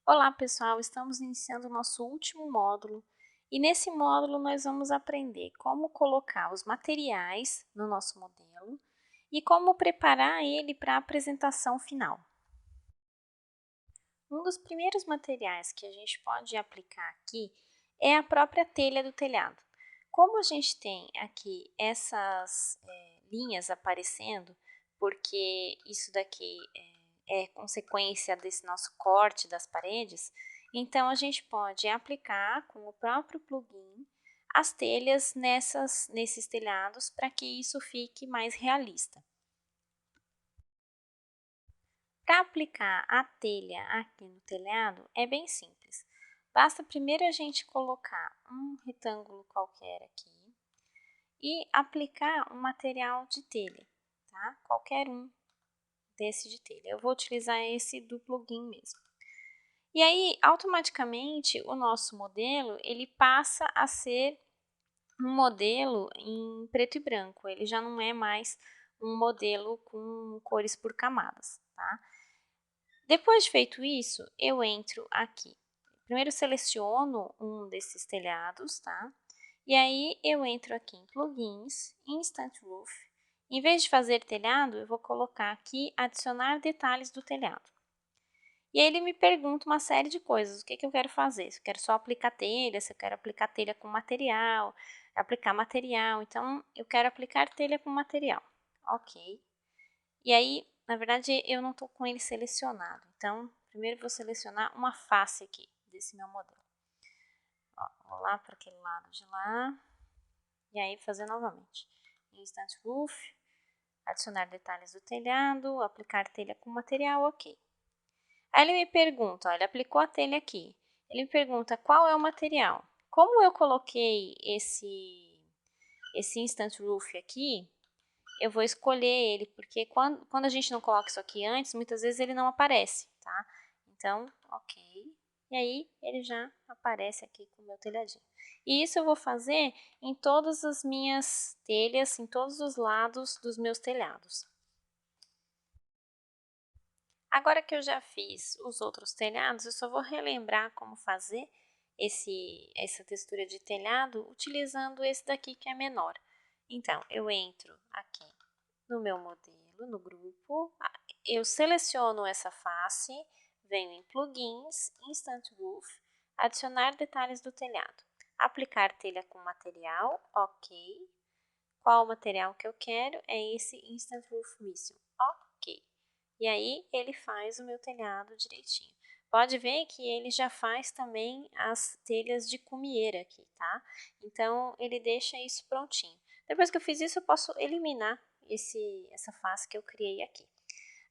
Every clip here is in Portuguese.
Olá pessoal, estamos iniciando o nosso último módulo e nesse módulo nós vamos aprender como colocar os materiais no nosso modelo e como preparar ele para a apresentação final. Um dos primeiros materiais que a gente pode aplicar aqui é a própria telha do telhado. Como a gente tem aqui essas linhas aparecendo, porque isso daqui é consequência desse nosso corte das paredes, então a gente pode aplicar com o próprio plugin as telhas nesses telhados para que isso fique mais realista. Para aplicar a telha aqui no telhado é bem simples. Basta primeiro a gente colocar um retângulo qualquer aqui e aplicar um material de telha, tá? Qualquer um desse de telha. Eu vou utilizar esse do plugin mesmo. E aí, automaticamente, o nosso modelo, ele passa a ser um modelo em preto e branco. Ele já não é mais um modelo com cores por camadas, tá? Depois de feito isso, eu entro aqui. Primeiro seleciono um desses telhados, tá? E aí eu entro aqui em plugins, Instant Roof. Em vez de fazer telhado, eu vou colocar aqui adicionar detalhes do telhado. E aí ele me pergunta uma série de coisas, o que eu quero fazer, se eu quero só aplicar telha, se eu quero aplicar telha com material, aplicar material, então eu quero aplicar telha com material, ok. E aí, na verdade, eu não estou com ele selecionado, então primeiro vou selecionar uma face aqui desse meu modelo. Ó, vou lá para aquele lado de lá, e aí fazer novamente. Instant Roof, adicionar detalhes do telhado, aplicar telha com material, ok. Aí ele me pergunta, ó, ele aplicou a telha aqui. Ele me pergunta qual é o material. Como eu coloquei esse Instant Roof aqui, eu vou escolher ele, porque quando a gente não coloca isso aqui antes, muitas vezes ele não aparece, tá? Então, ok. E aí, ele já aparece aqui com o meu telhadinho. E isso eu vou fazer em todas as minhas telhas, em todos os lados dos meus telhados. Agora que eu já fiz os outros telhados, eu só vou relembrar como fazer essa textura de telhado utilizando esse daqui que é menor. Então, eu entro aqui no meu modelo, no grupo, eu seleciono essa face, venho em plugins, Instant Roof, adicionar detalhes do telhado, aplicar telha com material, ok. Qual o material que eu quero? É esse Instant Roof Mission, ok. E aí ele faz o meu telhado direitinho. Pode ver que ele já faz também as telhas de cumieira aqui, tá? Então ele deixa isso prontinho. Depois que eu fiz isso, eu posso eliminar essa face que eu criei aqui.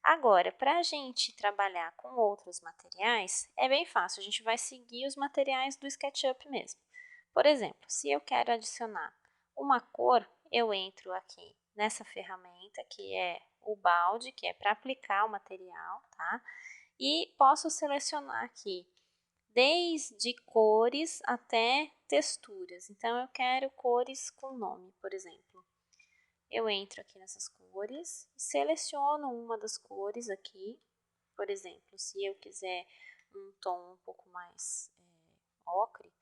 Agora, para a gente trabalhar com outros materiais, é bem fácil, a gente vai seguir os materiais do SketchUp mesmo. Por exemplo, se eu quero adicionar uma cor, eu entro aqui nessa ferramenta que é o balde, que é para aplicar o material, tá? E posso selecionar aqui desde cores até texturas. Então, eu quero cores com nome, por exemplo. Eu entro aqui nessas cores e seleciono uma das cores aqui. Por exemplo, se eu quiser um tom um pouco mais ocre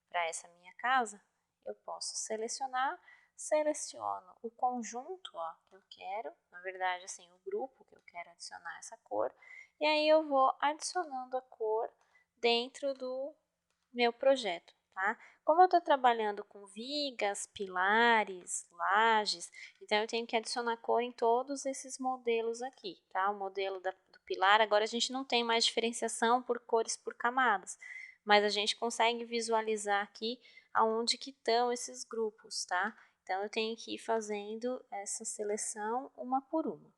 para essa minha casa, eu posso selecionar, seleciono o conjunto ó, que eu quero, na verdade assim, o grupo que eu quero adicionar essa cor, e aí eu vou adicionando a cor dentro do meu projeto, tá? Como eu estou trabalhando com vigas, pilares, lajes, então eu tenho que adicionar cor em todos esses modelos aqui, tá? O modelo do pilar, agora a gente não tem mais diferenciação por cores por camadas, mas a gente consegue visualizar aqui aonde que estão esses grupos, tá? Então eu tenho que ir fazendo essa seleção uma por uma.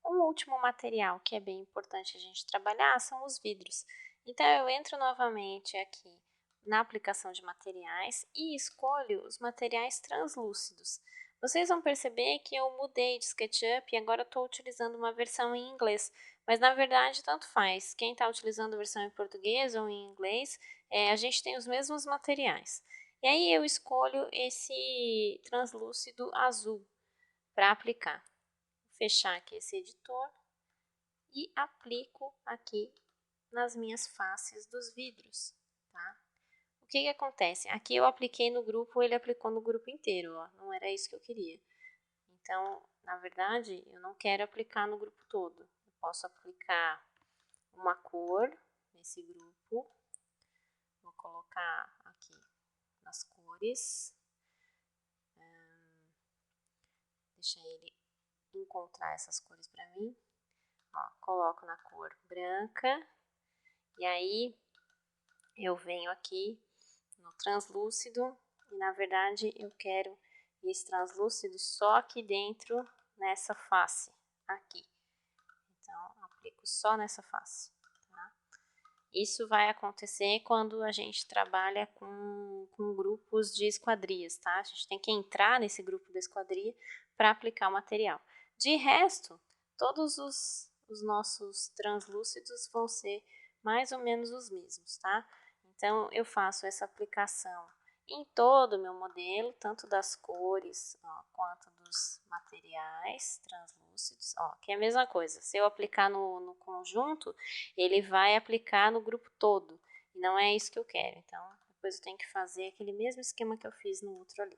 Um último material que é bem importante a gente trabalhar são os vidros. Então, eu entro novamente aqui na aplicação de materiais e escolho os materiais translúcidos. Vocês vão perceber que eu mudei de SketchUp e agora estou utilizando uma versão em inglês, mas na verdade tanto faz. Quem está utilizando a versão em português ou em inglês, a gente tem os mesmos materiais. E aí eu escolho esse translúcido azul para aplicar. Vou fechar aqui esse editor e aplico aqui nas minhas faces dos vidros, tá? O que que acontece? Aqui eu apliquei no grupo, ele aplicou no grupo inteiro, ó, não era isso que eu queria. Então, na verdade, eu não quero aplicar no grupo todo. Eu posso aplicar uma cor nesse grupo, vou colocar aqui nas cores, deixa ele encontrar essas cores para mim. Ó, coloco na cor branca, e aí eu venho aqui no translúcido, e na verdade eu quero esse translúcido só aqui dentro, nessa face, aqui. Então, aplico só nessa face, tá? Isso vai acontecer quando a gente trabalha com grupos de esquadrias, tá? A gente tem que entrar nesse grupo de esquadria para aplicar o material. De resto, todos os nossos translúcidos vão ser mais ou menos os mesmos, tá? Então, eu faço essa aplicação em todo o meu modelo, tanto das cores, ó, quanto dos materiais translúcidos, ó, que é a mesma coisa. Se eu aplicar no conjunto, ele vai aplicar no grupo todo, e não é isso que eu quero. Então, depois eu tenho que fazer aquele mesmo esquema que eu fiz no outro ali,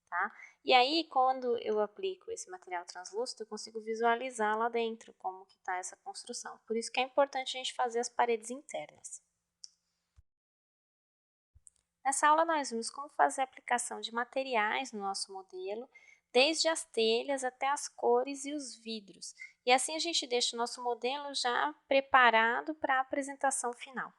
tá? E aí, quando eu aplico esse material translúcido, eu consigo visualizar lá dentro como que tá essa construção. Por isso que é importante a gente fazer as paredes internas. Nessa aula nós vimos como fazer a aplicação de materiais no nosso modelo, desde as telhas até as cores e os vidros. E assim a gente deixa o nosso modelo já preparado para a apresentação final.